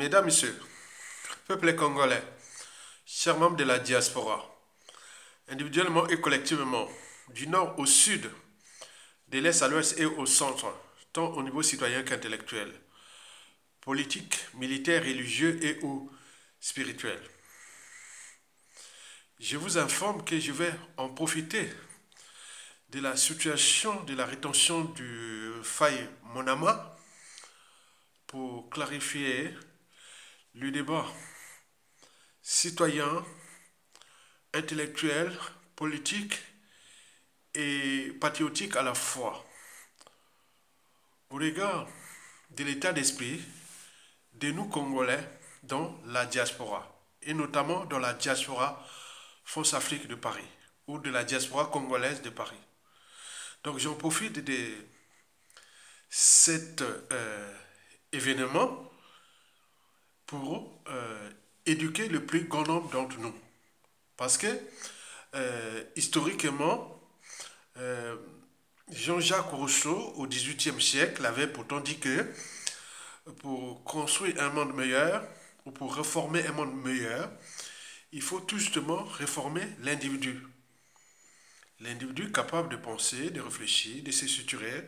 Mesdames, Messieurs, peuple congolais, chers membres de la diaspora, individuellement et collectivement, du nord au sud, de l'est à l'ouest et au centre, tant au niveau citoyen qu'intellectuel, politique, militaire, religieux et ou spirituel. Je vous informe que je vais en profiter de la situation de la rétention du faille Monama pour clarifier le débat citoyen, intellectuel, politique et patriotique à la fois, au regard de l'état d'esprit de nous Congolais dans la diaspora, et notamment dans la diaspora France-Afrique de Paris, ou de la diaspora congolaise de Paris. Donc j'en profite de cet événement pour éduquer le plus grand nombre d'entre nous. Parce que, historiquement, Jean-Jacques Rousseau, au XVIIIe siècle, avait pourtant dit que pour construire un monde meilleur, ou pour réformer un monde meilleur, il faut tout justement réformer l'individu. L'individu capable de penser, de réfléchir, de se structurer,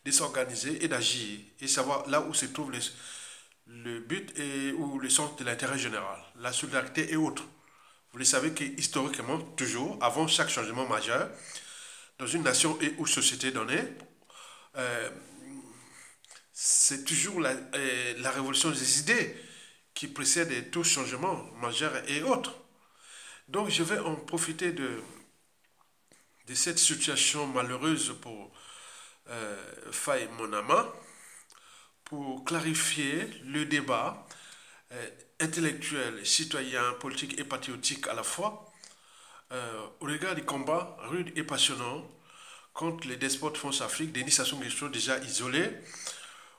de s'organiser et d'agir, et savoir là où se trouve le but ou le sens de l'intérêt général, la solidarité et autres. Vous le savez que historiquement, toujours, avant chaque changement majeur, dans une nation et ou société donnée, c'est toujours la révolution des idées qui précède tout changement majeur et autres. Donc je vais en profiter de cette situation malheureuse pour Faye Monama pour clarifier le débat intellectuel, citoyen, politique et patriotique à la fois au regard des combats rudes et passionnants contre les despotes France-Afrique, Denis Sassou Nguesso déjà isolés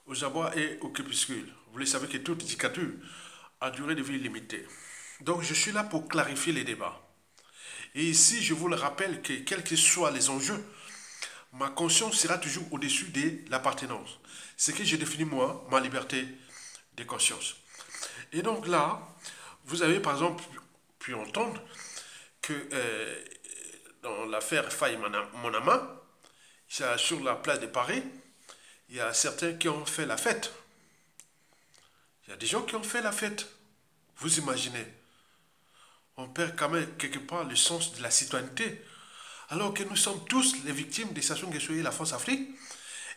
aux abois et au crépuscule. Vous le savez que toute dictature a durée de vie limitée. Donc je suis là pour clarifier les débats. Et ici, je vous le rappelle que quels que soient les enjeux, ma conscience sera toujours au-dessus de l'appartenance. C'est que j'ai défini moi, ma liberté de conscience. Et donc là, vous avez par exemple pu entendre que dans l'affaire Faye Monama, sur la place de Paris, il y a certains qui ont fait la fête. Il y a des gens qui ont fait la fête. Vous imaginez, on perd quand même quelque part le sens de la citoyenneté, alors que nous sommes tous les victimes des Sassou Nguesso et la France-Afrique.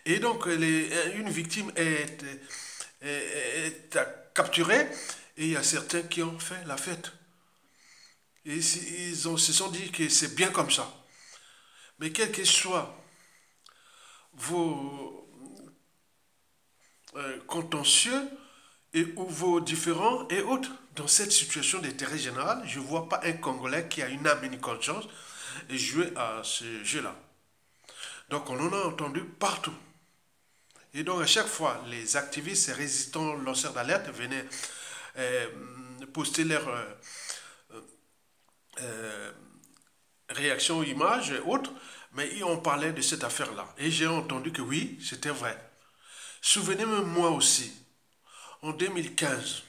Et donc, une victime est capturée, et il y a certains qui ont fait la fête. Et ils se sont dit que c'est bien comme ça. Mais quel que soit vos contentieux et ou vos différends et autres, dans cette situation d'intérêt général, je ne vois pas un Congolais qui a une âme et une conscience et jouer à ce jeu-là. Donc on en a entendu partout. Et donc à chaque fois, les activistes et résistants lanceurs d'alerte venaient poster leurs réactions, images et autres, mais on parlait de cette affaire-là. Et j'ai entendu que oui, c'était vrai. Souvenez-moi moi aussi, en 2015,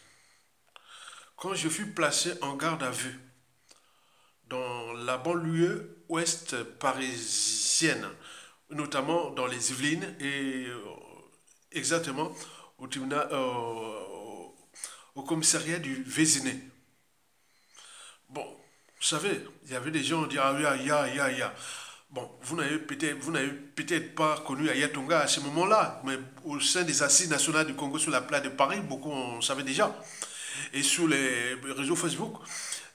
quand je fus placé en garde à vue dans la banlieue ouest parisienne, notamment dans les Yvelines et exactement au tribunal, au commissariat du Vésiné. Bon, vous savez, il y avait des gens qui disaient ah, ya. Bon, vous n'avez peut-être pas connu Ayatonga à ce moment-là, mais au sein des assises nationales du Congo sur la place de Paris, beaucoup on savait déjà. Et sur les réseaux Facebook,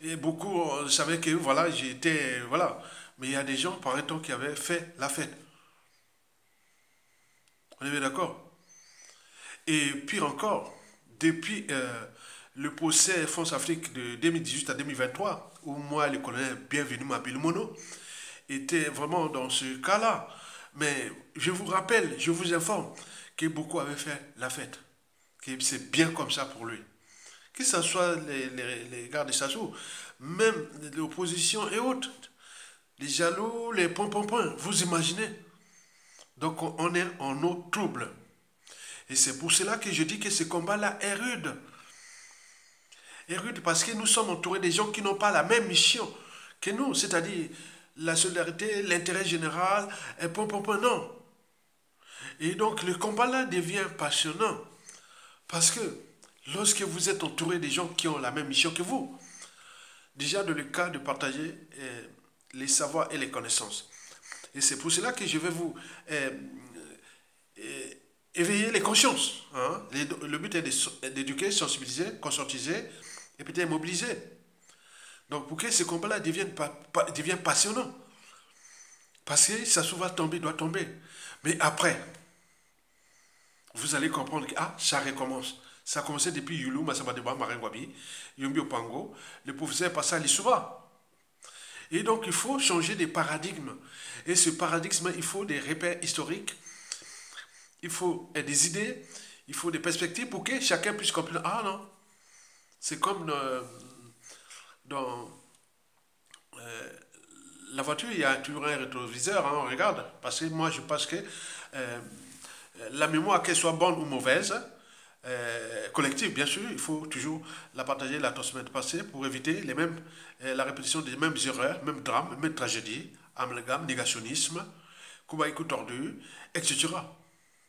et beaucoup savaient que voilà, j'étais. Voilà. Mais il y a des gens, par exemple, qui avaient fait la fête. On est bien d'accord? Et pire encore, depuis le procès France-Afrique de 2018 à 2023, où moi, le colonel Bienvenu Mabilmono, était vraiment dans ce cas-là. Mais je vous rappelle, je vous informe que beaucoup avaient fait la fête. Que c'est bien comme ça pour lui. Que ce soit les gars de Sassou, même l'opposition et autres, les jaloux, les pompons, vous imaginez. Donc on est en eau trouble. Et c'est pour cela que je dis que ce combat-là est rude. est rude parce que nous sommes entourés des gens qui n'ont pas la même mission que nous, c'est-à-dire la solidarité, l'intérêt général, et non. Et donc le combat là devient passionnant parce que lorsque vous êtes entouré des gens qui ont la même mission que vous, déjà dans le cas de partager les savoirs et les connaissances. Et c'est pour cela que je vais vous éveiller les consciences. Hein. Le but est d'éduquer, sensibiliser, conscientiser et peut-être mobiliser. Donc pour que ce combat-là devienne passionnant. Parce que ça souvent tomber, doit tomber. Mais après, vous allez comprendre que ça recommence. Ça a commencé depuis Yulu, Massamadeba, Maringwabi, Yombi Opango, le professeur passé à l'Issouba. Et donc il faut changer de paradigme. Et ce paradigme, il faut des repères historiques, il faut des idées, il faut des perspectives pour que chacun puisse comprendre. Ah non, c'est comme dans la voiture, il y a toujours un rétroviseur, hein, on regarde. Parce que moi, je pense que la mémoire, qu'elle soit bonne ou mauvaise, collective, bien sûr, il faut toujours la partager, la transmettre passée pour éviter la répétition des mêmes erreurs, mêmes drames, mêmes tragédies, amalgame, négationnisme, Koubaïkou tordu, etc.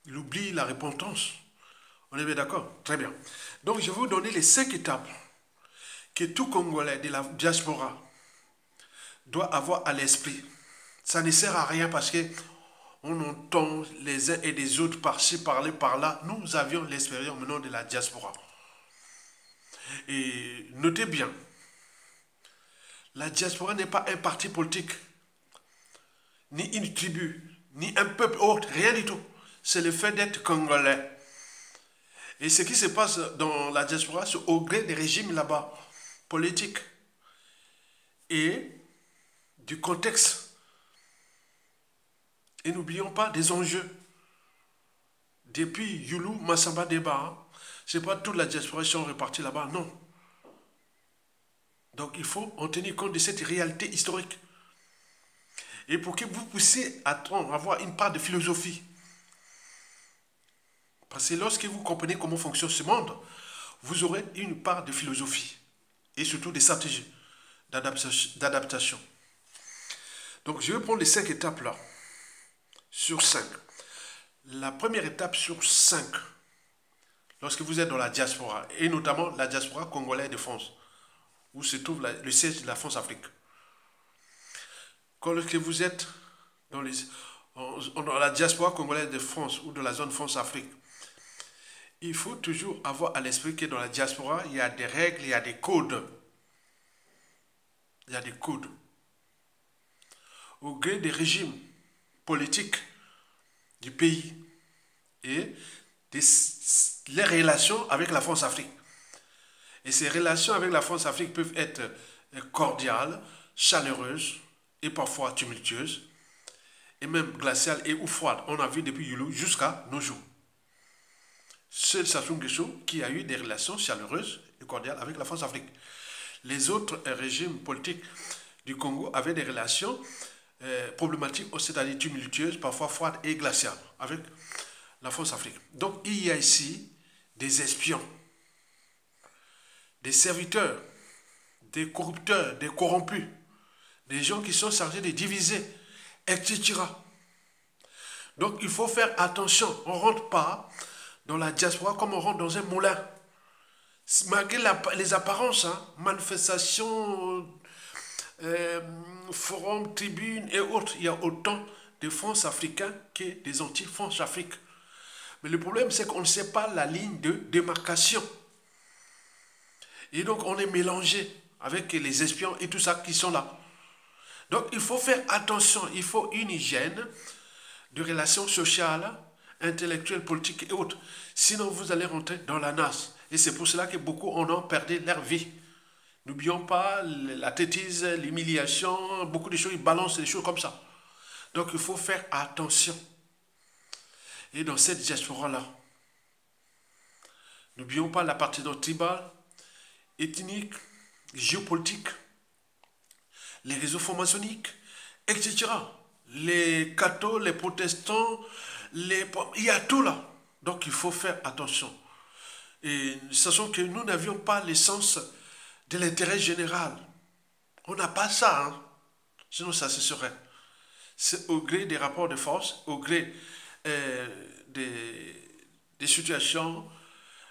L'oubli, la repentance. On est bien d'accord? Très bien. Donc, je vais vous donner les 5 étapes que tout Congolais de la diaspora doit avoir à l'esprit. Ça ne sert à rien parce que on entend les uns et les autres par-ci, parler, par-là. Nous avions l'expérience maintenant de la diaspora. Et notez bien, la diaspora n'est pas un parti politique, ni une tribu, ni un peuple autre, rien du tout. C'est le fait d'être congolais. Et ce qui se passe dans la diaspora, c'est au gré des régimes là-bas, politiques, et du contexte. Et n'oublions pas des enjeux. Depuis Yulu, Massamba Deba, ce n'est pas toute la diaspora qui sont répartis là-bas, non. Donc il faut en tenir compte de cette réalité historique. Et pour que vous puissiez avoir une part de philosophie. Parce que lorsque vous comprenez comment fonctionne ce monde, vous aurez une part de philosophie. Et surtout des stratégies d'adaptation. Donc je vais prendre les 5 étapes là. Sur 5. La première étape sur 5, lorsque vous êtes dans la diaspora, et notamment la diaspora congolaise de France, où se trouve le siège de la France-Afrique. Quand lorsque vous êtes dans la diaspora congolaise de France ou dans la zone France-Afrique, il faut toujours avoir à l'esprit que dans la diaspora, il y a des règles, il y a des codes. Il y a des codes. Au gré des régimes politiques du pays et les relations avec la France-Afrique. Et ces relations avec la France-Afrique peuvent être cordiales, chaleureuses et parfois tumultueuses, et même glaciales et ou froides. On a vu depuis Yulu jusqu'à nos jours. Seul Sassou Nguesso qui a eu des relations chaleureuses et cordiales avec la France-Afrique. Les autres régimes politiques du Congo avaient des relations problématiques, c'est-à-dire tumultueuses, parfois froides et glaciales, avec la France-Afrique. Donc il y a ici des espions, des serviteurs, des corrupteurs, des corrompus, des gens qui sont chargés de diviser, etc. Donc il faut faire attention, on ne rentre pas dans la diaspora comme on rentre dans un moulin. Malgré les apparences, hein, manifestations, forums, tribunes et autres, il y a autant de France africains que des anti-France Afrique. Mais le problème, c'est qu'on ne sait pas la ligne de démarcation. Et donc, on est mélangé avec les espions et tout ça qui sont là. Donc, il faut faire attention. Il faut une hygiène de relations sociales, intellectuelles, politiques et autres. Sinon, vous allez rentrer dans la nasse. Et c'est pour cela que beaucoup en ont perdu leur vie. N'oublions pas la tétise, l'humiliation, beaucoup de choses, ils balancent des choses comme ça. Donc, il faut faire attention. Et dans cette diaspora-là, n'oublions pas la partie tribale, ethnique, géopolitique, les réseaux francs-maçonniques, etc. Les cathos, les protestants, il y a tout là. Donc il faut faire attention. Et sachant que nous n'avions pas l'essence de l'intérêt général. On n'a pas ça, hein. Sinon ça se serait. C'est au gré des rapports de force, au gré des situations,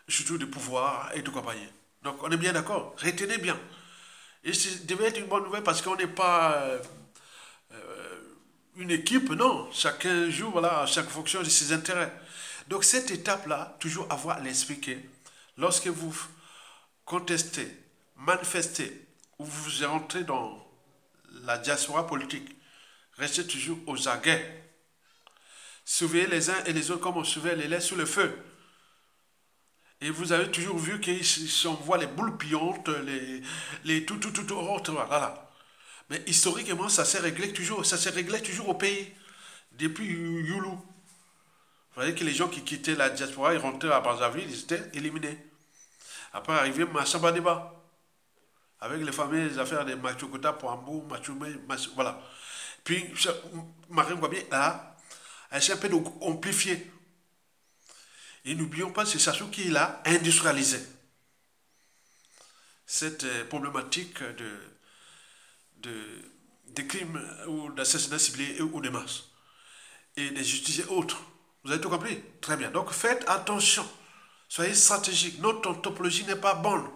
surtout de pouvoir et de compagnie. Donc on est bien d'accord, retenez bien. Et ça devait être une bonne nouvelle parce qu'on n'est pas une équipe, non. Chacun joue, voilà, chaque fonction de ses intérêts. Donc cette étape-là, toujours avoir à l'expliquer. Lorsque vous contestez, manifestez, ou vous rentrez dans la diaspora politique, restez toujours aux aguets. Surveillez les uns et les autres comme on surveille les laits sous le feu. Et vous avez toujours vu qu'ils s'envoient les boules pillantes, tout, autre, voilà. Mais historiquement, ça s'est réglé toujours au pays, depuis Youlou. Vous voyez que les gens qui quittaient la diaspora, ils rentraient à Brazzaville, ils étaient éliminés. Après, arrivé Massamba-Déba, avec les fameuses affaires de Machokota, Poambou, Machoumé, voilà. Puis, Marine Guabier a essayé un peu d'amplifier. Et n'oublions pas, c'est Sassou qui l'a industrialisé. Cette problématique de crimes ou d'assassinats ciblés ou de masse. Et des justices et autres. Vous avez tout compris? Très bien. Donc faites attention. Soyez stratégique. Notre topologie n'est pas bonne.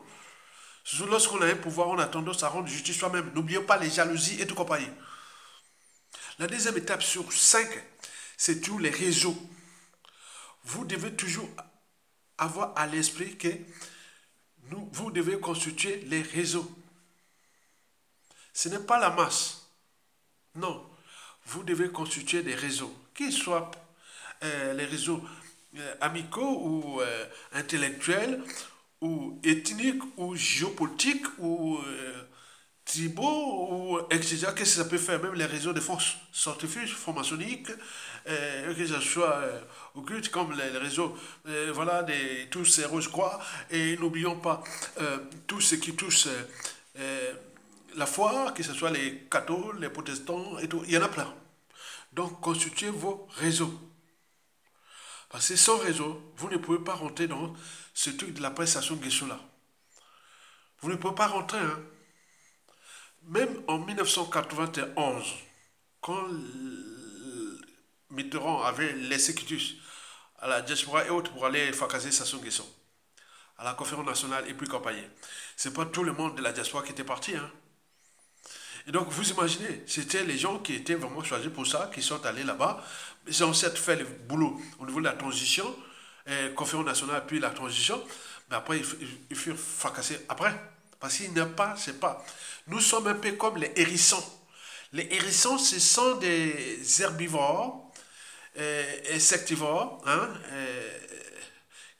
Surtout lorsqu'on a un pouvoir, on a tendance à rendre justice soi-même. N'oublions pas les jalousies et tout compagnie. La deuxième étape sur 5, c'est tous les réseaux. Vous devez toujours avoir à l'esprit que vous devez constituer les réseaux. Ce n'est pas la masse. Non. Vous devez constituer des réseaux, qu'ils soient les réseaux amicaux ou intellectuels, ou ethniques, ou géopolitiques, ou tribaux, ou etc. Qu'est-ce que ça peut faire? Même les réseaux de forces scientifiques, franc-maçonniques, que ce soit occultes, comme les réseaux voilà, tous ces Rose-Croix. Et n'oublions pas tout ce qui touche la foi, que ce soit les cathos, les protestants et tout, il y en a plein. Donc, constituez vos réseaux. Parce que sans réseau, vous ne pouvez pas rentrer dans ce truc de la prestation Guessou là. Vous ne pouvez pas rentrer, hein. Même en 1991, quand Mitterrand avait laissé quitus à la diaspora et autres pour aller fracasser Sassou Nguesso, à la conférence nationale et puis campagne, c'est pas tout le monde de la diaspora qui était parti, hein. Et donc, vous imaginez, c'était les gens qui étaient vraiment choisis pour ça, qui sont allés là-bas. Ils ont certes fait le boulot au niveau de la transition, conférence nationale, puis la transition, mais après, ils furent fracassés après. Parce qu'il n'y a pas, c'est pas. Nous sommes un peu comme les hérissons. Les hérissons, ce sont des herbivores, insectivores, hein,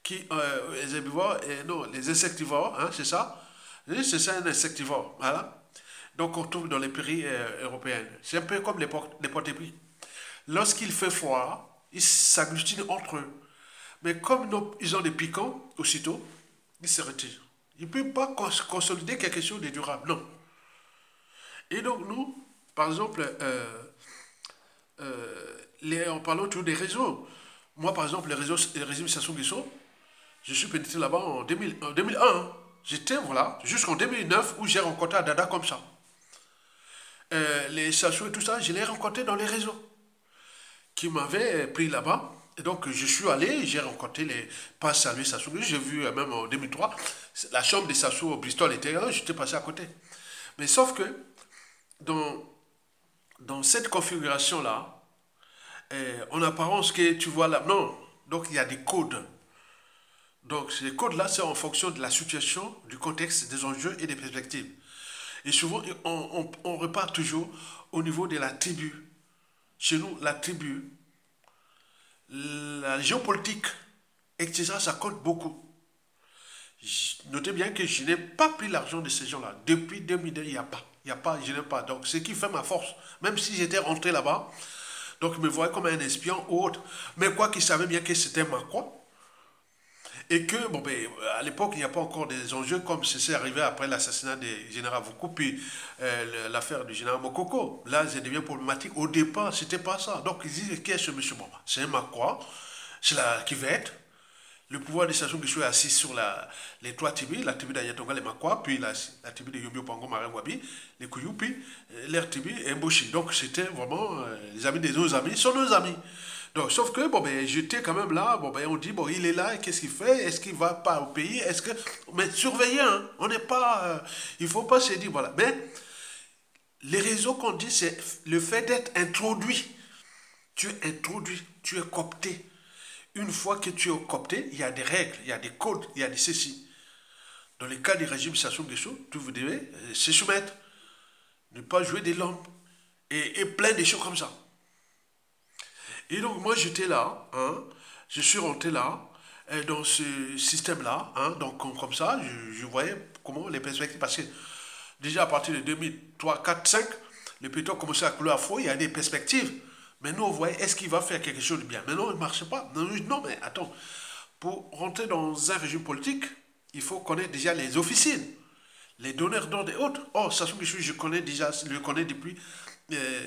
les herbivores, non, les insectivores, hein, c'est ça. Oui, c'est ça, un insectivore, voilà. Donc on trouve dans les prairies européennes. C'est un peu comme les porte-épis. Lorsqu'il fait froid, ils s'agglutinent entre eux. Mais comme ils ont des piquants, aussitôt, ils se retirent. Ils ne peuvent pas consolider quelque chose de durable, non. Et donc nous, par exemple, en parlant toujours des réseaux. Moi, par exemple, les régimes Sassou Nguesso, je suis pénétré là-bas en 2001. Hein. J'étais, voilà, jusqu'en 2009 où j'ai rencontré Adada comme ça. Les Sassou et tout ça, je les ai rencontrés dans les réseaux qui m'avaient pris là-bas. Et donc, je suis allé, j'ai rencontré les pas salué Sassou. J'ai vu même en 2003, la chambre des Sassou au Bristol était là, j'étais passé à côté. Mais sauf que, dans cette configuration-là, en apparence que tu vois là, non, donc il y a des codes. Donc, ces codes-là, c'est en fonction de la situation, du contexte, des enjeux et des perspectives. Et souvent, on repart toujours au niveau de la tribu. Chez nous, la tribu, la géopolitique, etc., ça compte beaucoup. Notez bien que je n'ai pas pris l'argent de ces gens-là. Depuis 2002, il n'y a pas. Il n'y a pas, je n'ai pas. Donc, ce qui fait ma force, même si j'étais rentré là-bas, donc ils me voyaient comme un espion ou autre. Mais quoi qu'ils savaient bien que c'était ma croix. Et que, bon, ben, à l'époque, il n'y a pas encore des enjeux comme c'est arrivé après l'assassinat du général Voukou, puis l'affaire du général Mokoko. Là, ça devient problématique. Au départ, c'était pas ça. Donc, ils disent, qui est ce monsieur? Bon, c'est Macron, c'est la Kivette, Le pouvoir de Sassou Nguesso est assis sur les trois tribus, la tribu d'Ayatonga, les Makwa, puis la tribu de Yobio Pango, Marenwabi, les Kouyou, puis leur tribu et Mboshi. Donc c'était vraiment les amis des autres amis, sont nos amis. Donc, sauf que, bon, ben, j'étais quand même là, bon, ben, on dit, bon, il est là, qu'est-ce qu'il fait? Est-ce qu'il va pas au pays? Est-ce que. Mais surveillez, hein, on n'est pas. Il faut pas se dire, voilà. Mais les réseaux qu'on dit, c'est le fait d'être introduit. Tu es introduit, tu es coopté. Une fois que tu es coopté, il y a des règles, il y a des codes, il y a des ceci. Dans le cas du régime Sassou Nguesso, vous devez se soumettre, ne pas jouer des lampes et plein de choses comme ça. Et donc moi j'étais là, hein, je suis rentré là, dans ce système-là, hein, donc comme ça, je voyais comment les perspectives, parce que déjà à partir de 2003, 4, 5, le pétrole commençait à couler à fond, il y a des perspectives. Mais nous, on voyait, est-ce qu'il va faire quelque chose de bien? Mais non, il ne marchait pas. Non, mais attends, pour rentrer dans un régime politique, il faut connaître déjà les officines, les donneurs d'ordre et autres. Oh, Sassou Nguesso, je le connais depuis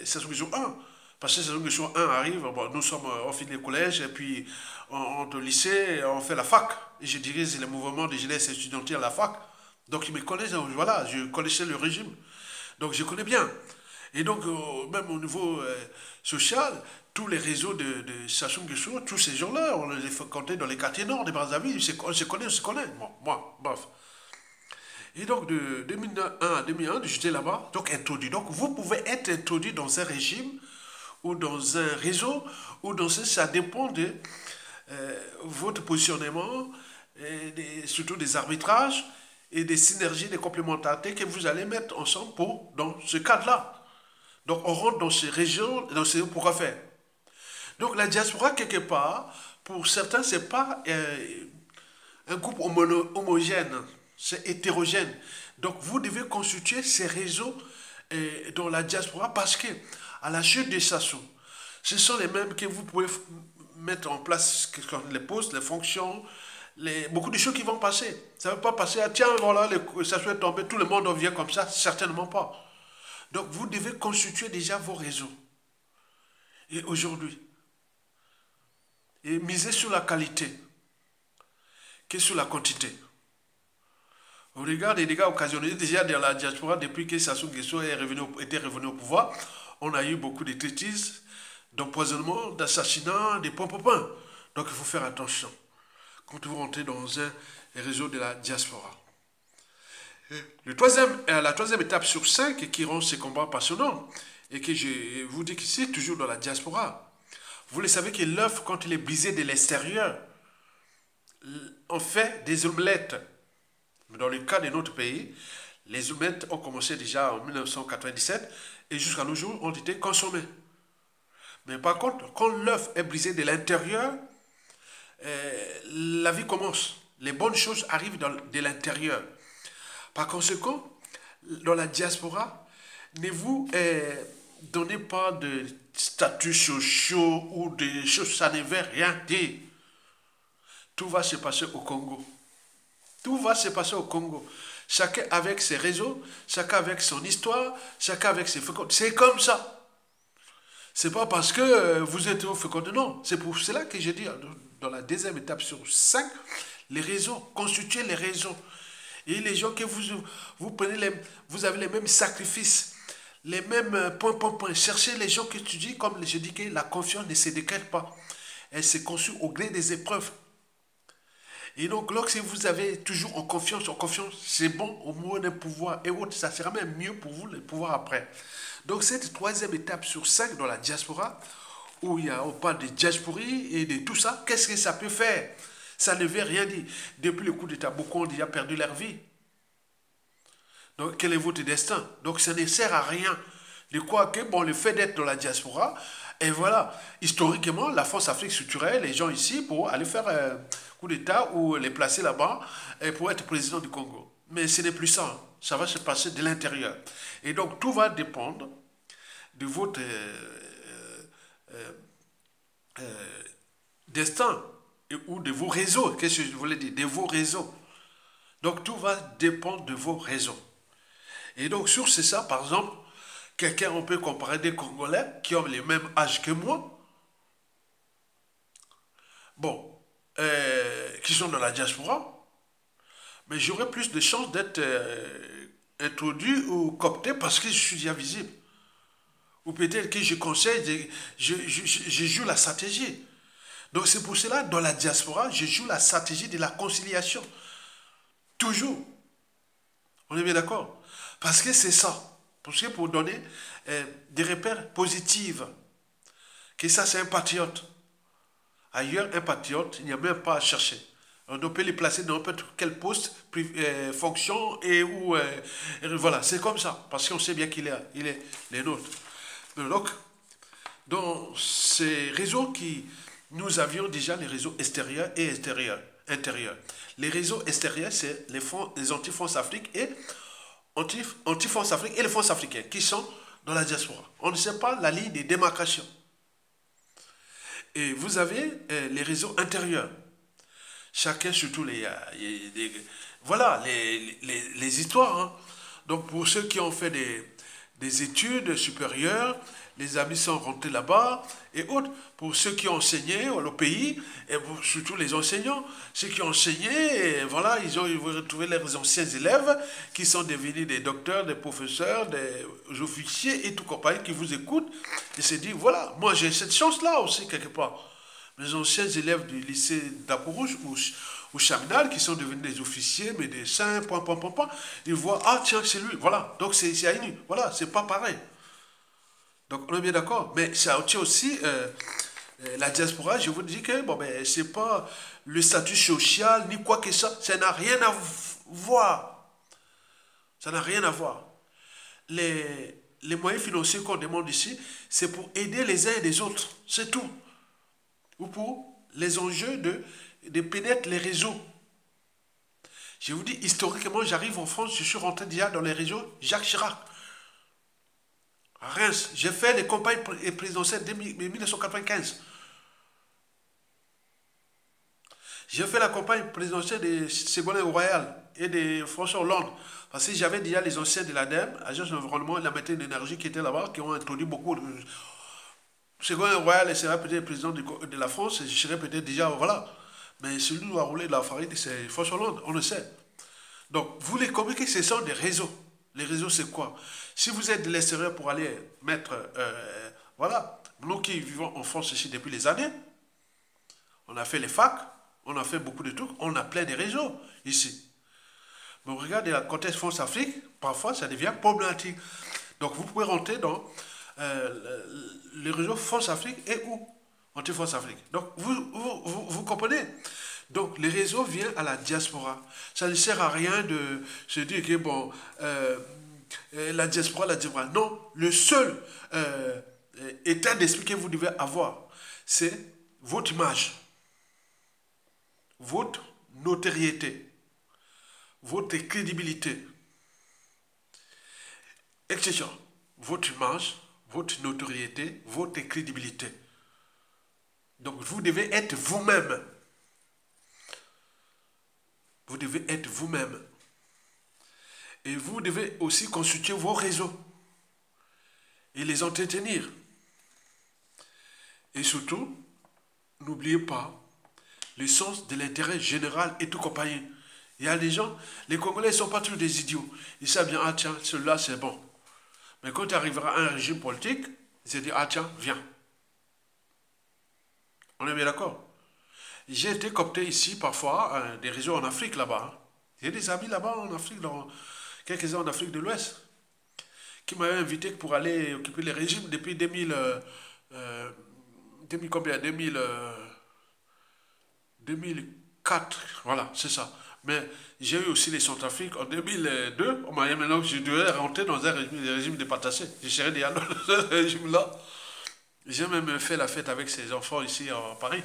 Sassou Nguesso 1. Parce que Sassou Nguesso 1 arrive, bon, nous sommes au fil du collège, et puis on est au lycée, on fait la fac. Et je dirige le mouvement de jeunesse étudiantine à la fac. Donc ils me connaissent, voilà, je connaissais le régime. Donc je connais bien. Et donc, même au niveau social, tous les réseaux de Sassou Nguesso, tous ces gens-là, on les fréquentait dans les quartiers nord de Brazzaville, on se connaît. Bon, moi, bref. Et donc, de 2001 à 2001, j'étais là-bas, donc introduit. Donc, vous pouvez être introduit dans un régime, ou dans un réseau, ou dans ça dépend de votre positionnement, surtout des arbitrages, et des synergies, des complémentarités que vous allez mettre ensemble dans ce cadre-là. Donc on rentre dans ces régions, dans ces pourquoi faire. Donc la diaspora, quelque part, pour certains, ce n'est pas un groupe homogène, c'est hétérogène. Donc vous devez constituer ces réseaux dans la diaspora parce que à la chute des Sassou, ce sont les mêmes que vous pouvez mettre en place, les postes, les fonctions, beaucoup de choses qui vont passer. Ça ne veut pas passer, ah, tiens, voilà, Sassou est tombé, tout le monde en vient comme ça, certainement pas. Donc vous devez constituer déjà vos réseaux. Et aujourd'hui, et miser sur la qualité que sur la quantité. On regarde les dégâts occasionnés déjà dans la diaspora depuis que Sassou Nguesso était revenu au pouvoir. On a eu beaucoup de traîtrises, d'empoisonnement, d'assassinats, de pompopins. Donc il faut faire attention quand vous rentrez dans un réseau de la diaspora. La troisième étape sur 5 qui rend ces combats passionnants et que je vous dis qu'ici, toujours dans la diaspora, vous le savez que l'œuf, quand il est brisé de l'extérieur, on fait des omelettes. Dans le cas de notre pays, les omelettes ont commencé déjà en 1997 et jusqu'à nos jours ont été consommées. Mais par contre, quand l'œuf est brisé de l'intérieur, la vie commence. Les bonnes choses arrivent de l'intérieur. Par conséquent, dans la diaspora, ne vous donnez pas de statuts sociaux ou de choses, ça ne veut rien dire. Tout va se passer au Congo. Tout va se passer au Congo. Chacun avec ses réseaux, chacun avec son histoire, chacun avec ses féconds. C'est comme ça. C'est pas parce que vous êtes fécondé, non. C'est pour cela que j'ai dit, dans la deuxième étape sur 5, les réseaux, constituer les réseaux. Et les gens que vous prenez, vous avez les mêmes sacrifices, les mêmes points. Cherchez les gens que tu dis, comme je dis que la confiance ne se décrète pas. Elle se construit au gré des épreuves. Et donc, lorsque vous avez toujours en confiance, c'est bon au moins de pouvoir et autres, ça sera même mieux pour vous le pouvoir après. Donc, cette troisième étape sur 5 dans la diaspora, où on parle de diasporie et de tout ça, qu'est-ce que ça peut faire? Ça ne veut rien dire. Depuis le coup d'État, beaucoup ont déjà perdu leur vie. Donc, quel est votre destin? Donc, ça ne sert à rien de croire que, bon, le fait d'être dans la diaspora, et voilà, historiquement, la France Afrique structurait les gens ici pour aller faire un coup d'État ou les placer là-bas pour être président du Congo. Mais ce n'est plus ça. Hein. Ça va se passer de l'intérieur. Et donc, tout va dépendre de votre destin ou de vos réseaux. Qu'est-ce que je voulais dire? De vos réseaux. Donc, tout va dépendre de vos réseaux. Et donc, sur ça, par exemple, quelqu'un, on peut comparer des Congolais qui ont le même âge que moi. Bon, qui sont dans la diaspora, mais j'aurai plus de chances d'être introduit ou coopté parce que je suis déjà visible. Ou peut-être que je conseille, je joue la stratégie. Donc c'est pour cela, dans la diaspora, je joue la stratégie de la conciliation. Toujours. On est bien d'accord? Parce que c'est ça. Parce que pour donner des repères positifs, que ça c'est un patriote. Ailleurs, un patriote, il n'y a même pas à chercher. On peut les placer dans n'importe quel poste, fonction, et où... voilà, c'est comme ça. Parce qu'on sait bien il est les nôtres. Donc, dans ces réseaux qui... Nous avions déjà les réseaux extérieurs et intérieurs. Les réseaux extérieurs, c'est les anti-France Afrique et anti-France Afrique et les France africains qui sont dans la diaspora. On ne sait pas la ligne de démarcation. Et vous avez les réseaux intérieurs. Chacun, surtout voilà, les histoires. Hein. Donc, pour ceux qui ont fait des études supérieures, les amis sont rentrés là-bas, et autres. Pour ceux qui ont enseigné au pays, et surtout les enseignants, ceux qui ont enseigné, et voilà, ils vont retrouver leurs anciens élèves qui sont devenus des docteurs, des professeurs, des officiers et tout compagnie qui vous écoutent, et se disent, voilà, moi j'ai cette chance-là aussi quelque part. Mes anciens élèves du lycée d'Aporouge ou Chaminal, qui sont devenus des officiers, médecins, ils voient, ah tiens, c'est lui, voilà, donc c'est Aïnu, voilà, c'est pas pareil. Donc on est bien d'accord, mais ça tient aussi la diaspora, je vous dis que bon, ben, c'est pas le statut social, ni quoi que ça n'a rien à voir. Ça n'a rien à voir. Les moyens financiers qu'on demande ici, c'est pour aider les uns et les autres, c'est tout. Ou pour les enjeux de pénétrer les réseaux. Je vous dis, historiquement, j'arrive en France, je suis rentré déjà dans les réseaux Jacques Chirac. À Reims, j'ai fait les campagnes présidentielles de 1995. J'ai fait la campagne présidentielle de Ségolène Royal et de François Hollande. Parce que j'avais déjà les anciens de l'ADEME, Agence de l'environnement et de la maîtrise de l'énergie qui étaient là-bas, qui ont introduit beaucoup de... Ségolène Royal serait peut-être président de la France, et je serais peut-être déjà, voilà. Mais celui qui doit rouler de la farine, c'est François Hollande, on le sait. Donc, vous les communiquez, ce sont des réseaux. Les réseaux, c'est quoi? Si vous êtes de l'extérieur pour aller mettre... voilà, nous qui vivons en France ici depuis les années, on a fait les facs, on a fait beaucoup de trucs, on a plein de réseaux ici. Mais regardez, le contexte France-Afrique, parfois, ça devient problématique. Donc, vous pouvez rentrer dans le réseau France-Afrique et où Anti-France-Afrique. Donc, vous comprenez? Donc, les réseaux viennent à la diaspora. Ça ne sert à rien de se dire que, bon, la diaspora. Non, le seul état d'esprit que vous devez avoir, c'est votre image, votre notoriété, votre crédibilité, etc. Votre image, votre notoriété, votre crédibilité. Donc, vous devez être vous-même. Vous devez être vous-même. Et vous devez aussi constituer vos réseaux et les entretenir. Et surtout, n'oubliez pas le sens de l'intérêt général et tout compagnie. Il y a des gens, les Congolais ne sont pas tous des idiots. Ils savent bien, ah tiens, celui-là c'est bon. Mais quand tu arriveras à un régime politique, ils se disent, ah tiens, viens. On est bien d'accord? J'ai été coopté ici parfois, des réseaux en Afrique là-bas. J'ai des amis là-bas en Afrique, quelques-uns en Afrique de l'Ouest, qui m'avaient invité pour aller occuper les régimes depuis 2004, voilà, c'est ça. Mais j'ai eu aussi les Centrafriques en 2002. On m'a dit maintenant que je devais rentrer dans un régime de patassé. Je serais déjà dans ce régime-là. J'ai même fait la fête avec ses enfants ici en Paris.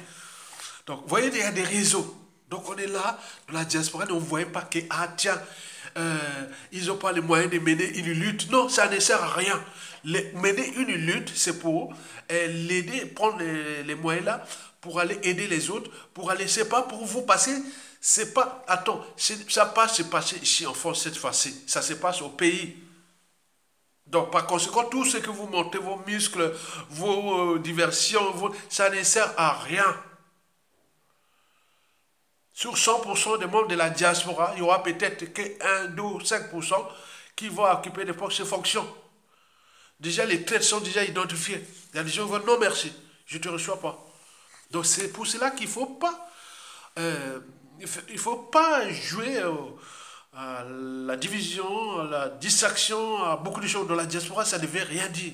Donc, vous voyez, il y a des réseaux. Donc, on est là, dans la diaspora, et on ne voit pas que, ah tiens, ils n'ont pas les moyens de mener une lutte. Non, ça ne sert à rien. Mener une lutte, c'est pour l'aider, prendre les moyens là, pour aller aider les autres, pour aller, c'est pas pour vous passer, c'est pas, attends, ça passe, c'est passé ici en France cette fois-ci. Ça se passe au pays. Donc, par conséquent, tout ce que vous montez, vos muscles, vos diversions, ça ne sert à rien. Sur 100% des membres de la diaspora, il y aura peut-être que 1, 2 ou 5% qui vont occuper des postes de fonction. Déjà, les traites sont déjà identifiées. Il y a des gens qui vont non merci, je ne te reçois pas. Donc c'est pour cela qu'il ne faut pas, il faut pas jouer à la division, à la distraction, à beaucoup de choses. Dans la diaspora, ça ne veut rien dire.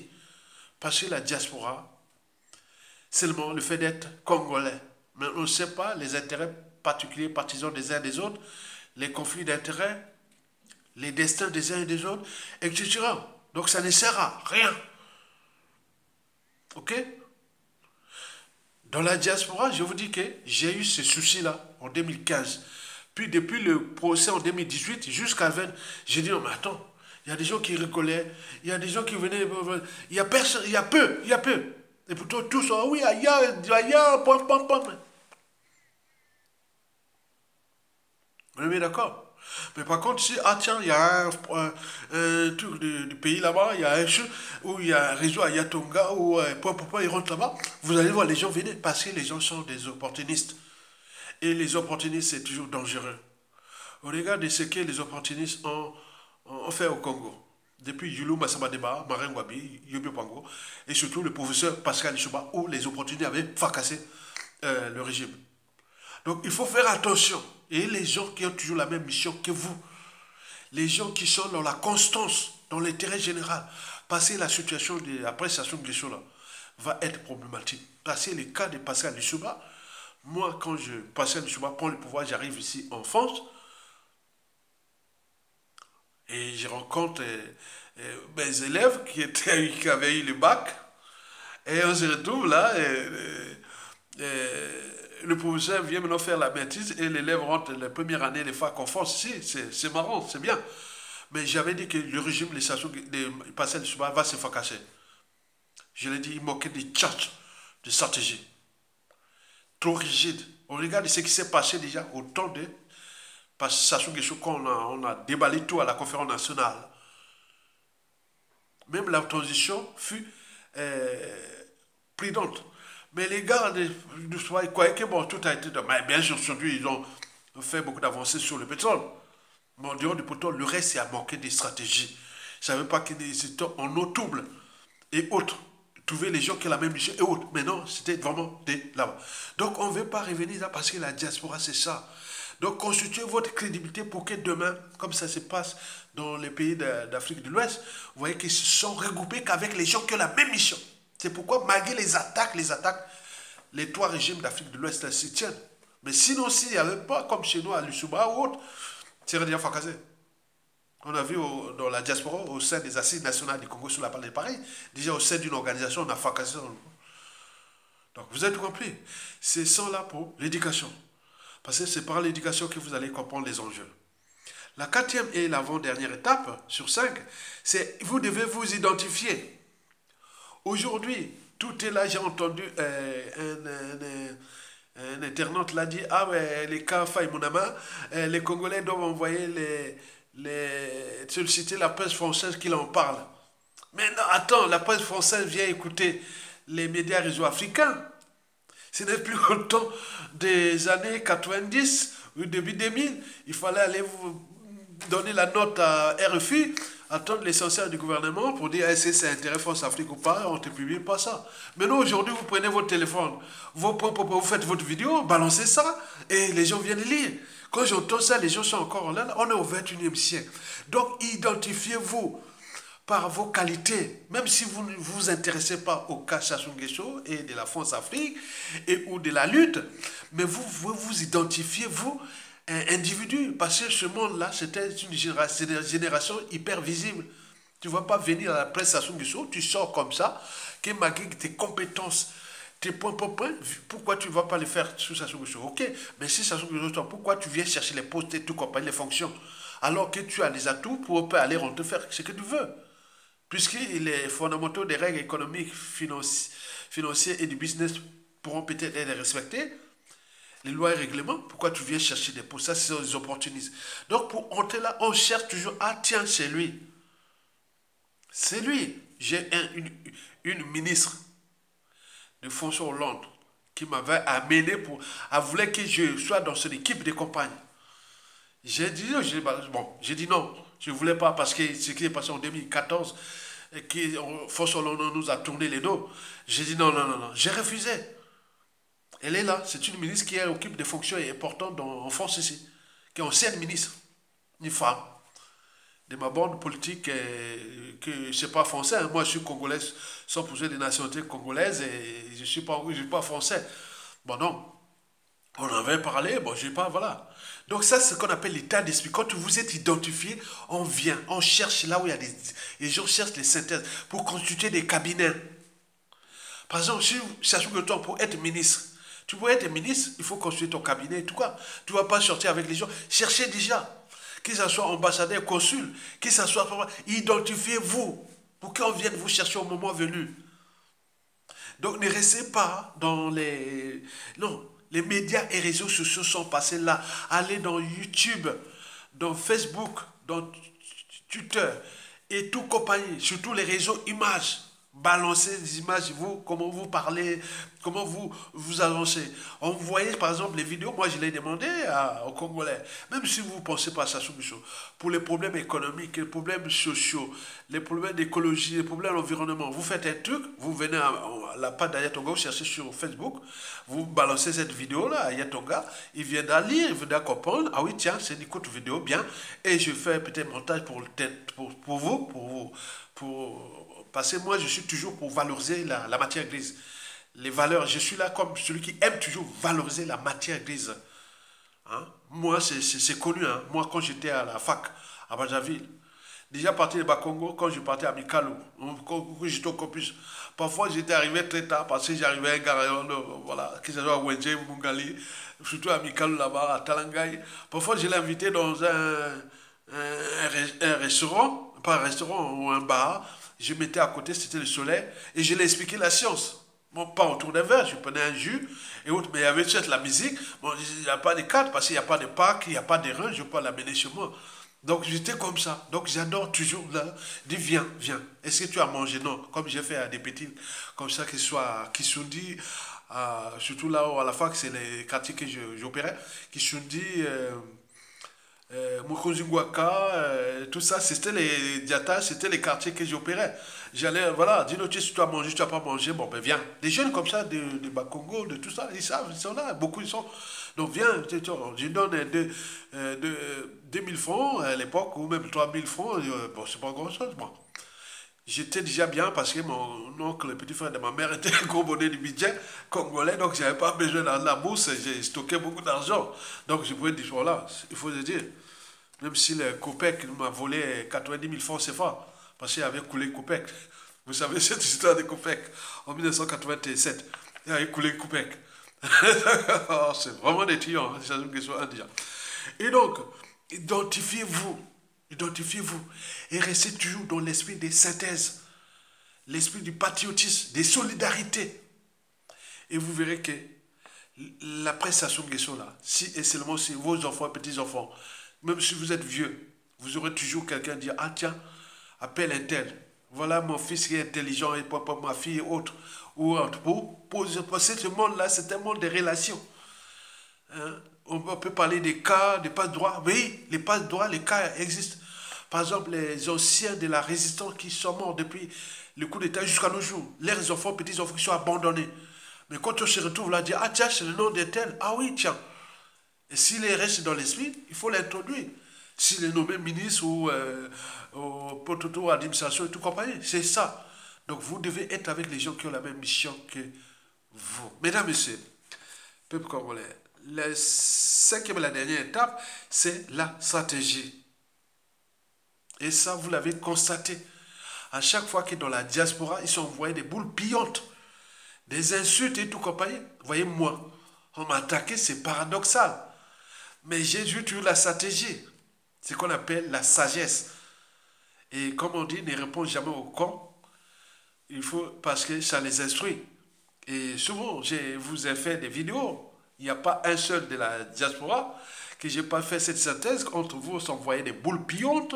Parce que la diaspora, seulement le fait d'être congolais. Mais on ne sait pas les intérêts particuliers, partisans des uns des autres, les conflits d'intérêts, les destins des uns et des autres, etc. Donc ça ne sert à rien. Ok? Dans la diaspora, je vous dis que j'ai eu ce souci-là en 2015. Puis depuis le procès en 2018 jusqu'à 20, j'ai dit non mais attends, il y a des gens qui rigolaient, il y a des gens qui venaient, il y a personne, il y a peu, il y a peu. Et plutôt tous, oh oui, pom, pom, pom. On est bien d'accord. Mais par contre, si, ah tiens, il y a un truc du pays là-bas, il y a un jeu où il y a un réseau à Yatonga, où point, ils rentrent là-bas, vous allez voir, les gens venir parce que les gens sont des opportunistes. Et les opportunistes, c'est toujours dangereux. On regarde ce que les opportunistes ont fait au Congo. Depuis Yulu Massamadeba, Marin Wabi, Yobio Pango, et surtout le professeur Pascal Ishuba, où les opportunistes avaient fracassé le régime. Donc il faut faire attention. Et les gens qui ont toujours la même mission que vous, les gens qui sont dans la constance, dans l'intérêt général, parce que la situation de la prestation de là va être problématique. Parce que le cas de Pascal Lissouba, moi, quand Pascal Lissouba prend le pouvoir, j'arrive ici en France, et je rencontre mes élèves qui avaient eu le bac, et on se retrouve là, le professeur vient maintenant faire la maîtrise et l'élève rentre la première année les facs en France. Si, c'est marrant, c'est bien. Mais j'avais dit que le régime, les stations de Pascal Lissouba va se fracasser. Je l'ai dit, il manquait des tchatches de stratégie. Trop rigide. On regarde ce qui s'est passé déjà au temps de Sassou Nguesso quand on a déballé tout à la conférence nationale. Même la transition fut prudente. Mais les gars de soi, ils croyaient que bon, tout a été... Mais bien sûr, aujourd'hui, ils ont fait beaucoup d'avancées sur le pétrole. Mais en dehors du pétrole, le reste, il a manqué des stratégies. Je ne savais pas qu'ils étaient en eau double et autres. Trouver les gens qui ont la même mission et autres. Mais non, c'était vraiment des là-bas. Donc, on ne veut pas revenir là parce que la diaspora, c'est ça. Donc, constituez votre crédibilité pour que demain, comme ça se passe dans les pays d'Afrique de l'Ouest, vous voyez qu'ils se sont regroupés qu'avec les gens qui ont la même mission. C'est pourquoi, malgré les attaques, les trois régimes d'Afrique de l'Ouest se tiennent. Mais sinon, s'il n'y avait pas, comme chez nous, à Lusuba ou autre, c'est déjà fracassé. On a vu dans la diaspora, au sein des assises nationales du Congo sur la parole pareil, déjà au sein d'une organisation, on a fracassé. Donc, vous avez compris. C'est ça là pour l'éducation. Parce que c'est par l'éducation que vous allez comprendre les enjeux. La quatrième et l'avant-dernière étape, sur 5, c'est vous devez vous identifier. Aujourd'hui, tout est là, j'ai entendu un internaute l'a dit, ah ouais, les cas Faye Mounama, les Congolais doivent envoyer solliciter la presse française qui en parle. Mais non, attends, la presse française vient écouter les médias réseaux africains. Ce n'est plus autant des années 90 ou début 2000. Il fallait aller vous donner la note à RFI, attendre l'essentiel du gouvernement pour dire est-ce que c'est intérêt France-Afrique ou pas, on ne te publie pas ça. Maintenant, aujourd'hui, vous prenez votre téléphone, vous faites votre vidéo, balancez ça, et les gens viennent lire. Quand j'entends ça, les gens sont encore là, on est au 21e siècle. Donc, identifiez-vous par vos qualités, même si vous ne vous intéressez pas au cas Sassou Nguesso et de la France-Afrique ou de la lutte, mais vous identifiez, vous, un individu, parce que ce monde-là, c'était une génération hyper visible. Tu ne vas pas venir à la presse Sassou Nguesso, tu sors comme ça, que malgré tes compétences, tes points, pourquoi tu ne vas pas les faire sous Sassou Nguesso? Ok, mais si Sassou Nguesso, pourquoi tu viens chercher les postes et tout compagnie, les fonctions, alors que tu as des atouts pour aller te faire ce que tu veux? Puisque les fondamentaux des règles économiques, financières et du business pourront peut-être être respectés, les lois et règlements, pourquoi tu viens chercher des postes? Ça, c'est des opportunistes. Donc, pour entrer là, on cherche toujours, ah tiens, c'est lui. C'est lui. J'ai une ministre de François Hollande qui m'avait amené à vouloir que je sois dans son équipe de campagne. J'ai dit, j'ai dit non, je ne voulais pas parce que ce qui est passé en 2014, François Hollande nous a tourné les dos. J'ai dit non, non, non, non, j'ai refusé. Elle est là, c'est une ministre qui occupe des fonctions importantes en France ici, qui est ancienne ministre, une femme. De ma bande politique, que je ne suis pas français, hein. Moi je suis congolaise, 100% des nationalités congolaises et je ne suis pas français. Bon non, on en avait parlé, bon je n'ai pas, voilà. Donc ça c'est ce qu'on appelle l'état d'esprit. Quand vous êtes identifié, on vient, on cherche là où il y a les gens cherchent les synthèses pour constituer des cabinets. Par exemple, si sachant que toi pour être ministre, tu veux être ministre, il faut construire ton cabinet et tout quoi. Tu ne vas pas sortir avec les gens, cherchez déjà. Que ce soit ambassadeur, consul, que ce soit... Identifiez-vous pour qu'on vienne vous chercher au moment venu. Donc ne restez pas dans les... Non, les médias et réseaux sociaux sont passés là. Allez dans YouTube, dans Facebook, dans Twitter et tout compagnie, sur tous les réseaux images. Balancez des images, vous, comment vous parlez, comment vous avancez. On voyait par exemple les vidéos, moi je l'ai demandé aux Congolais, même si vous ne pensez pas à Sassou Nguesso, pour les problèmes économiques, les problèmes sociaux, les problèmes d'écologie, les problèmes d'environnement, vous faites un truc, vous venez à la page d'Ayatonga, vous cherchez sur Facebook, vous balancez cette vidéo-là à Ayatonga, il viendra lire, il viendra comprendre, ah oui tiens, c'est une courte vidéo, bien, et je fais peut-être un montage pour vous, parce que moi, je suis toujours pour valoriser la matière grise. Les valeurs, je suis là comme celui qui aime toujours valoriser la matière grise. Hein? Moi, c'est connu. Hein? Moi, quand j'étais à la fac, à Bajaville, déjà parti de Bakongo, quand je partais à Mikalo, quand j'étais au campus, parfois j'étais arrivé très tard parce que j'arrivais à un garayon, voilà, que ce soit à Wenje, Mungali, surtout à Mikalo là-bas, à Talangaï. Parfois, je l'ai invité dans un restaurant, pas un restaurant ou un bar. Je mettais à côté, c'était le soleil, et je lui ai expliqué la science. Bon, pas autour d'un verre, je prenais un jus, et autres, mais il y avait peut-être la musique. Bon, il n'y a pas de cadre, parce qu'il n'y a pas de parc, il n'y a pas de rein, je peux pas l'amener chez moi. Donc j'étais comme ça. Donc j'adore toujours là. Dis, viens, viens. Est-ce que tu as mangé? Non. Comme j'ai fait à des petits, comme ça, qui soit Kisundi, surtout là où à la fac, c'est les quartiers que j'opérais. Kisundi, Mukonjingwaka, tout ça, c'était les diatas, c'était les quartiers que j'opérais. J'allais, voilà, dis-le, si tu as mangé, tu n'as pas mangé, bon, ben viens. Des jeunes comme ça, de Bakongo, de tout ça, ils savent, ils sont là, beaucoup ils sont. Donc viens, je donne 2000 francs à l'époque, ou même 3000 francs, bon, c'est pas grand-chose, bon. J'étais déjà bien parce que mon oncle, le petit frère de ma mère, était un gros bonnet du budget congolais, donc je n'avais pas besoin dans la bourse, j'ai stocké beaucoup d'argent. Donc je pouvais dire, voilà, il faut se dire, même si le COPEC m'a volé 90 000 francs CFA, parce qu'il avait coulé COPEC. Vous savez cette histoire de COPEC en 1987, il avait coulé COPEC. C'est vraiment des tuyaux, hein, déjà. Et donc, identifiez-vous. Identifiez-vous et restez toujours dans l'esprit des synthèses, l'esprit du patriotisme, des solidarités. Et vous verrez que la presse Sassou Nguesso là, si et seulement si vos enfants, petits-enfants, même si vous êtes vieux, vous aurez toujours quelqu'un dire, ah tiens, appelle un tel. Voilà mon fils qui est intelligent et pas ma fille et autre. Ou pour ce monde-là, c'est un monde de relations. Hein? On peut parler des cas, des passes droits. Oui, les passes droits, les cas existent. Par exemple, les anciens de la résistance qui sont morts depuis le coup d'État jusqu'à nos jours. Leurs enfants, petits-enfants qui sont abandonnés. Mais quand on se retrouve là, dire, ah tiens, c'est le nom d'un tel. Ah oui, tiens. Et s'il reste dans l'esprit, il faut l'introduire. S'il est nommé ministre ou au administration et tout compagnie, c'est ça. Donc vous devez être avec les gens qui ont la même mission que vous. Mesdames, Messieurs, peuple congolais, la cinquième et la dernière étape, c'est la stratégie. Et ça, vous l'avez constaté. À chaque fois que dans la diaspora, ils sont envoyés des boules pillantes, des insultes et tout compagnie. Voyez, moi, on m'a attaqué, c'est paradoxal. Mais j'ai eu la stratégie. C'est ce qu'on appelle la sagesse. Et comme on dit, ne répond jamais au con. Il faut, parce que ça les instruit. Et souvent, je vous ai fait des vidéos. Il n'y a pas un seul de la diaspora que je n'ai pas fait cette synthèse. Entre vous, s'envoyer des boules pillantes,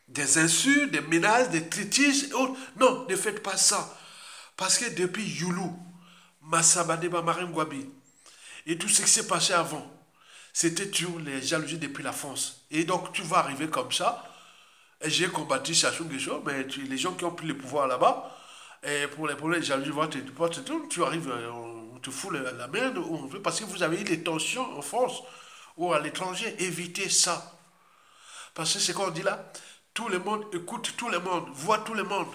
des insultes, des menaces, des critiques. Non, ne faites pas ça. Parce que depuis Youlou, Massabadeba Marengwabi, et tout ce qui s'est passé avant, c'était toujours les jalousies depuis la France. Et donc tu vas arriver comme ça. Et j'ai combattu Sassou Nguesso, mais les gens qui ont pris le pouvoir là-bas, et pour les problèmes de jalousie, tu arrives, on te fout la merde, parce que vous avez eu des tensions en France ou à l'étranger. Évitez ça. Parce que c'est qu'on dit là, tout le monde écoute tout le monde, voit tout le monde.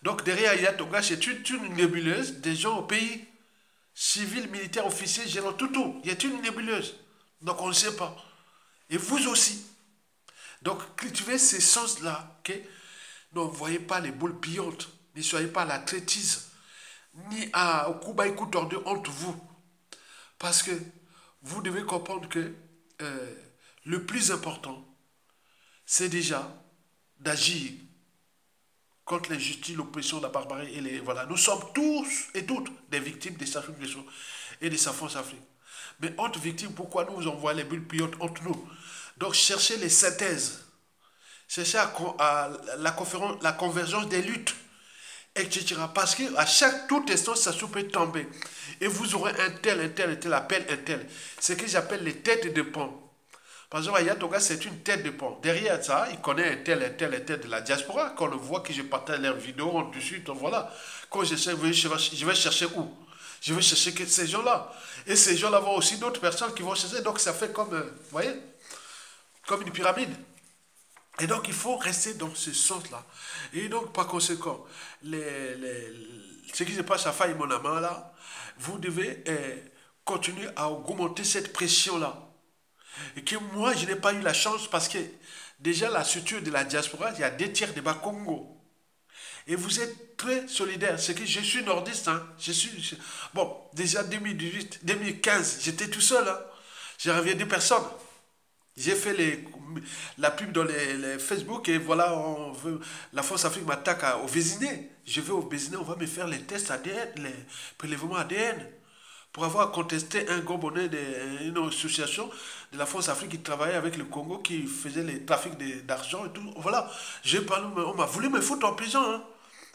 Donc derrière Yatonga, c'est une nébuleuse des gens au pays. Civils, militaires, officiers, gérants, tout. Il y a une nébuleuse. Donc on ne sait pas. Et vous aussi. Donc cultivez ces sens-là. Okay? N'envoyez pas les boules pillantes. Ne soyez pas à la traîtrise. Ni au Koubaïkou tordu entre vous. Parce que vous devez comprendre que le plus important, c'est déjà d'agir contre l'injustice, l'oppression, la barbarie et les... Voilà, nous sommes tous et toutes des victimes des Sassou Nguesso et de sa France Afrique. Mais entre victimes, pourquoi nous envoyons les bulles pillantes entre nous? Donc cherchez les synthèses, cherchez la convergence des luttes, etc. Parce qu'à tout instant, ça peut tomber. Et vous aurez un tel appel un tel. C'est ce que j'appelle les têtes de pont. Par exemple, Ayatonga, c'est une tête de pont. Derrière ça, il connaît un tel de la diaspora. Quand on le voit, que je partage leurs vidéos, en dessus, donc voilà. Quand je vais chercher où? Je vais chercher ces gens-là. Et ces gens-là vont aussi d'autres personnes qui vont chercher. Donc ça fait comme, vous voyez, comme une pyramide. Et donc il faut rester dans ce sens-là. Et donc par conséquent, ce qui se passe à Faye Monama, là, vous devez continuer à augmenter cette pression-là. Et que moi, je n'ai pas eu la chance parce que déjà la structure de la diaspora, il y a 2 tiers de Bas-Congo. Et vous êtes très solidaires. C'est que je suis nordiste. Hein. Bon, déjà 2018, 2015, j'étais tout seul. Hein. J'ai ramené 2 personnes. J'ai fait la pub dans les Facebook et voilà, la France Afrique m'attaque au Vésiné. Je vais au Vésiné, on va me faire les tests ADN, les prélèvements ADN. Pour avoir contesté un gros d'une association de la France Afrique qui travaillait avec le Congo, qui faisait les trafics d'argent et tout. Voilà, on m'a voulu me foutre en prison. Hein.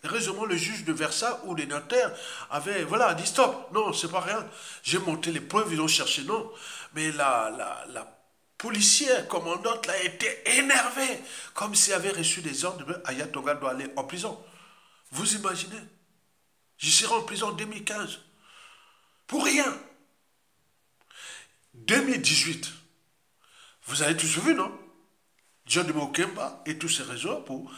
Heureusement, le juge de Versailles ou les notaires avaient, voilà, dit stop. Non, c'est pas rien. J'ai monté les preuves, ils ont cherché, non. Mais la policière commandante là était énervée, comme s'il avait reçu des ordres de Ayatonga doit aller en prison. Vous imaginez? Je serai en prison en 2015. Pour rien. 2018, vous avez tous vu, non? John de Mokemba et tous ces réseaux pour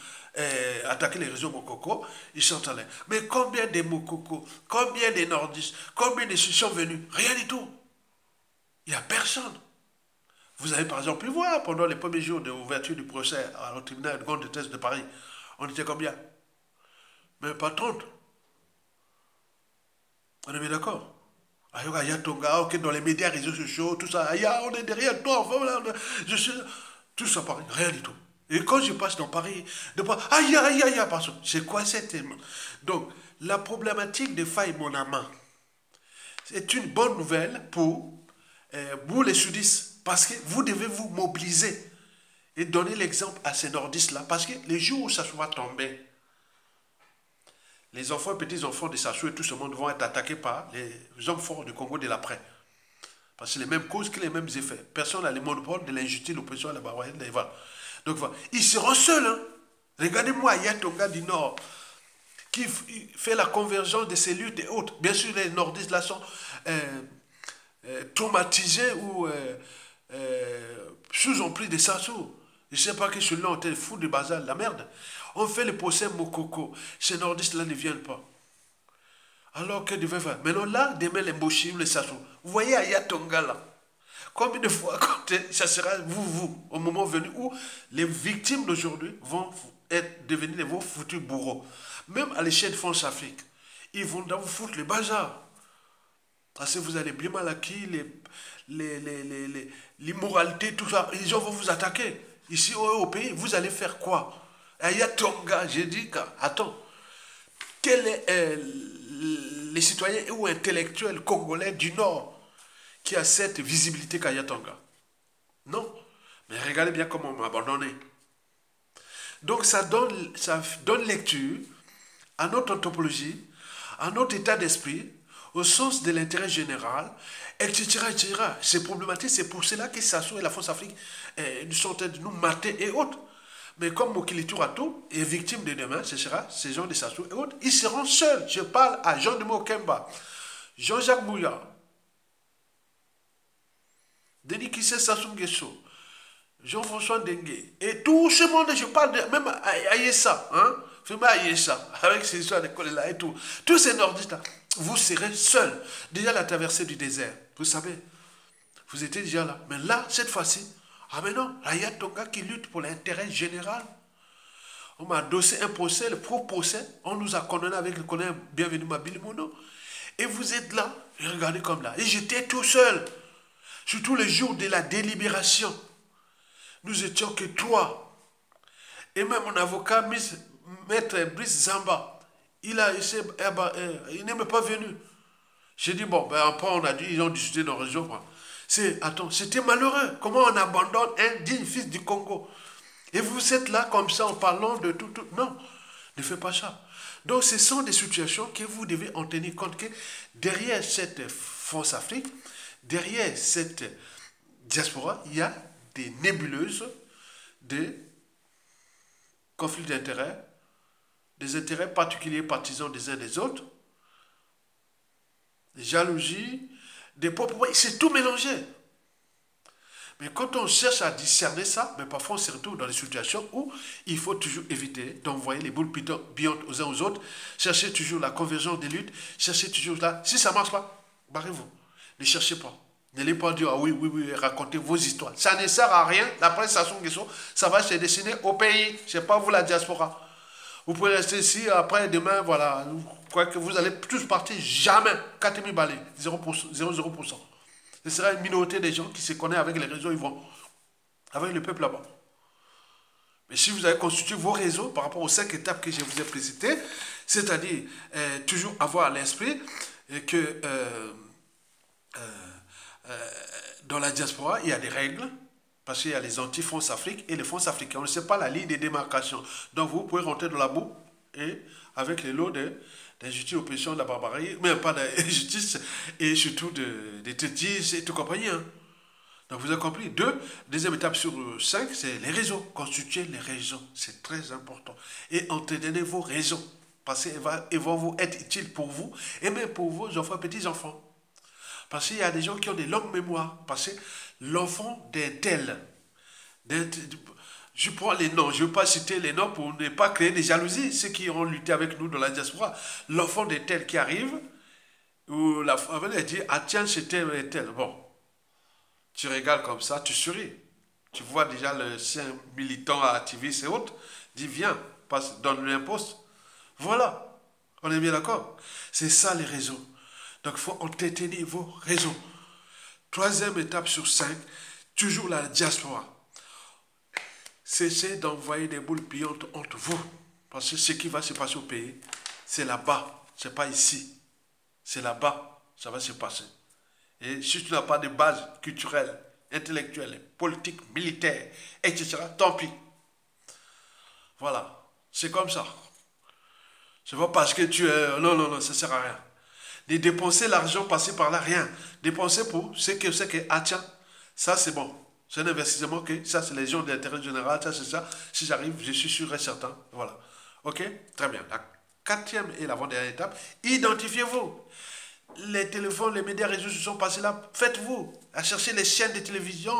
attaquer les réseaux Mokoko, ils sont allés. Mais combien de Mokoko, combien de nordistes, combien de ceux sont venus? Rien du tout. Il n'y a personne. Vous avez par exemple pu voir pendant les premiers jours de l'ouverture du procès au tribunal de grande déteste de Paris, on était combien? Mais pas 30. On est bien d'accord? Ayatonga, ok, dans les médias, réseaux sociaux, tout ça, on est derrière toi, enfin, voilà, tout ça Paris, rien du tout. Et quand je passe dans Paris, parce que c'est quoi cette... Donc, la problématique de Faye Monama, c'est une bonne nouvelle pour vous les sudistes, parce que vous devez vous mobiliser et donner l'exemple à ces nordistes-là, parce que les jours où ça va tomber, les enfants et petits-enfants de Sassou et tout ce monde vont être attaqués par les hommes forts du Congo de l'après. Parce que c'est les mêmes causes que les mêmes effets. Personne n'a le monopole de l'injustice, l'oppression, la barbarie, voilà. Donc voilà. Ils seront seuls. Hein. Regardez-moi Ayatonga du Nord, qui fait la convergence de ces luttes et autres. Bien sûr, les nordistes là sont traumatisés ou sous emprise de Sassou. Je ne sais pas que celui-là, on était fou de bazar, la merde. On fait le procès Mokoko. Ces nordistes-là ne viennent pas. Alors que devait faire? Maintenant là, demain les Moshim, les Sassou. Vous voyez Ayatonga là. Combien de fois ça sera vous, au moment venu où les victimes d'aujourd'hui vont devenir vos futurs bourreaux. Même à l'échelle de France Afrique, ils vont vous foutre le bazar. Parce que vous allez bien mal acquis, l'immoralité, tout ça. Les gens vont vous attaquer. Ici au pays, vous allez faire quoi? Ayatonga, j'ai dit, attends, quel est les citoyens ou intellectuels congolais du Nord qui a cette visibilité qu'Ayatonga? Non. Mais regardez bien comment on m'a abandonné. Donc ça donne lecture à notre anthropologie, à notre état d'esprit, au sens de l'intérêt général, etc., etc. C'est problématique, c'est pour cela que Sassou et la France-Afrique sont en train de nous mater et autres. Mais comme Mokili Tourato est victime de demain, ce sera ces gens de Sassou et autres, ils seront seuls. Je parle à Jean de Mokemba, Jean-Jacques Bouya, Denis Kissé Sassou Nguesso, Jean-François Dengue, et tout ce monde, je parle de, même à Yessa, hein, Fema Ayesha, avec ces histoires de là et tout, tous ces nordistes là, vous serez seuls. Déjà la traversée du désert, vous savez, vous étiez déjà là. Mais là, cette fois-ci, ah mais non, il y a Tonga qui lutte pour l'intérêt général. On m'a adossé un procès, le pro-procès, on nous a condamné avec le colonel Bienvenu Mabili Mono. Et vous êtes là, et regardez comme là. Et j'étais tout seul, surtout le jour de la délibération. Nous étions que trois. Et même mon avocat, Maître Brice Zamba, il n'est même pas venu. J'ai dit, bon, ben après on a dit, ils ont discuté dans la région. Attends, c'était malheureux. Comment on abandonne un digne fils du Congo? Et vous êtes là comme ça en parlant de tout. Non, ne faites pas ça. Donc ce sont des situations que vous devez en tenir compte que derrière cette France-Afrique, derrière cette diaspora, il y a des nébuleuses, des conflits d'intérêts, des intérêts particuliers partisans des uns des autres, des jalousies, des propres... C'est tout mélangé. Mais quand on cherche à discerner ça, mais parfois on se retrouve dans des situations où il faut toujours éviter d'envoyer les boules billantes aux uns aux autres, chercher toujours la convergence des luttes, chercher toujours là. Si ça ne marche pas, barrez-vous. Ne cherchez pas. N'allez pas dire, ah oui, oui, oui, racontez vos histoires. Ça ne sert à rien. La presse Sassou Nguesso, ça va se dessiner au pays. Ce n'est pas vous la diaspora. Vous pouvez rester ici, après, demain, voilà. Vous croyez que vous allez tous partir? Jamais. 4000 balais, 0%. Ce sera une minorité des gens qui se connaissent avec les réseaux, ils vont. Avec le peuple là-bas. Mais si vous avez constitué vos réseaux par rapport aux 5 étapes que je vous ai précitées, c'est-à-dire toujours avoir à l'esprit que dans la diaspora, il y a des règles, parce qu'il y a les anti-France-Afrique et les France-Africains. On ne sait pas la ligne de démarcation. Donc vous pouvez rentrer dans la boue et avec les lots d'injustice, opposition, de la barbarie, mais pas d'injustice, et surtout des têtises et tout compagnie. Hein. Donc vous avez compris. Deuxième étape sur 5, c'est les réseaux. Constituer les réseaux, c'est très important. Et entretenez vos réseaux, parce qu'ils vont vous être utiles pour vous, et même pour vos enfants, petits-enfants. Parce qu'il y a des gens qui ont des longues mémoires. Parce que l'enfant d'un tel, je prends les noms, je ne veux pas citer les noms pour ne pas créer des jalousies, ceux qui ont lutté avec nous dans la diaspora. L'enfant d'un tel qui arrive, où la femme dit, ah tiens, c'était un tel. Bon, tu regardes comme ça, tu souris. Tu vois déjà le sien militant activiste et autres, dit viens, donne-lui un poste. Voilà, on est bien d'accord. C'est ça les réseaux. Donc, il faut entretenir vos réseaux. Troisième étape sur 5, toujours la diaspora. Cessez d'envoyer des boules pillantes entre vous. Parce que ce qui va se passer au pays, c'est là-bas. Ce n'est pas ici. C'est là-bas. Ça va se passer. Et si tu n'as pas de base culturelle, intellectuelle, politique, militaire, etc., tant pis. Voilà. C'est comme ça. Ce n'est pas parce que tu es... Non, ça ne sert à rien. De dépenser l'argent passé par là, rien. Dépenser pour ce que c'est que, ah tiens, ça c'est bon. C'est un investissement que, ça c'est les gens d'intérêt général, ça c'est ça. Si j'arrive, je suis sûr et certain. Voilà. Ok? Très bien. La quatrième et l'avant-dernière étape, identifiez-vous. Les téléphones, les médias réseaux se sont passés là. Faites-vous. À chercher les chaînes de télévision,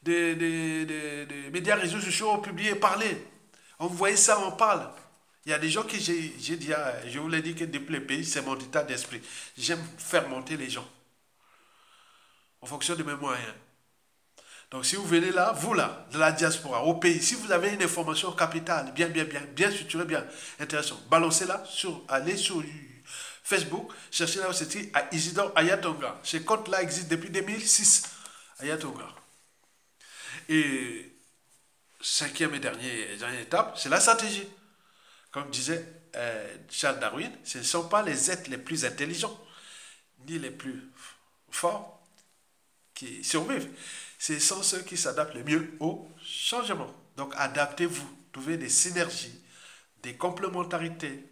des médias réseaux sociaux, publier, parler. On voit ça, on parle. Il y a des gens qui, j'ai dit, je vous l'ai dit que depuis le pays, c'est mon état d'esprit. J'aime faire monter les gens. En fonction de mes moyens. Donc si vous venez là, vous là, de la diaspora, au pays, si vous avez une information capitale, bien structurée, bien intéressante, balancez-la, allez sur Facebook, cherchez là où c'est écrit à Isidore Ayatonga. Ce compte-là existe depuis 2006, Ayatonga. Et cinquième et dernière étape, c'est la stratégie. Comme disait Charles Darwin, ce ne sont pas les êtres les plus intelligents, ni les plus forts qui survivent. Ce sont ceux qui s'adaptent le mieux au changement. Donc adaptez-vous, trouvez des synergies, des complémentarités,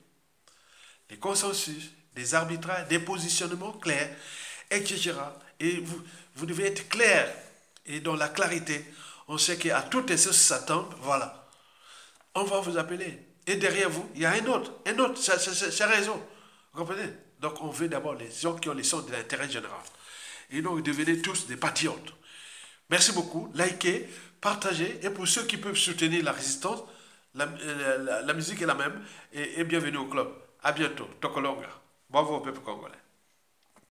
des consensus, des arbitrages, des positionnements clairs, etc. Et vous devez être clair. Et dans la clarité, on sait qu'à toutes les sauces s'attendent, voilà. On va vous appeler. Et derrière vous, il y a un autre, c'est raison. Vous comprenez? Donc on veut d'abord les gens qui ont les sens de l'intérêt général. Et donc devenez tous des patriotes. Merci beaucoup. Likez, partagez. Et pour ceux qui peuvent soutenir la résistance, la musique est la même. Et bienvenue au club. À bientôt. Tokolonga. Bravo au peuple congolais.